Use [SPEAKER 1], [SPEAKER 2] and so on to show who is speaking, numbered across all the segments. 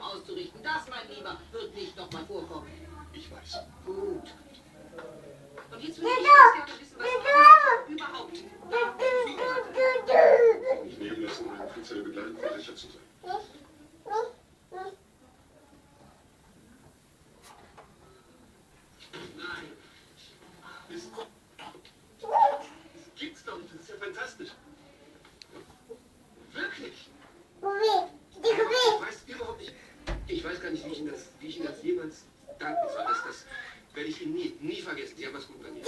[SPEAKER 1] auszurichten. Das, mein Lieber, wird nicht nochmal vorkommen.
[SPEAKER 2] Ich weiß.
[SPEAKER 1] Gut. Und jetzt würde ich ganz gerne wissen, was überhaupt
[SPEAKER 2] Ich leben lassen, um eine offizielle Begleitung von Richard zu sein.
[SPEAKER 1] Nein.
[SPEAKER 2] Das gibt's doch nicht. Das ist ja fantastisch. Wirklich. Ich weiß überhaupt nicht. Ich weiß gar nicht, wie ich Ihnen das jemals danken soll. Das werde ich Ihnen nie vergessen. Sie haben was gut bei mir.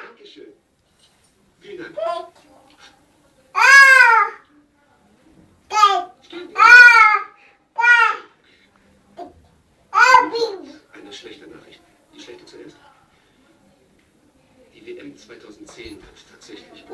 [SPEAKER 2] Dankeschön. Vielen Dank. Stimmt. Eine schlechte Nachricht. Die schlechte zuerst. Die WM 2010 wird tatsächlich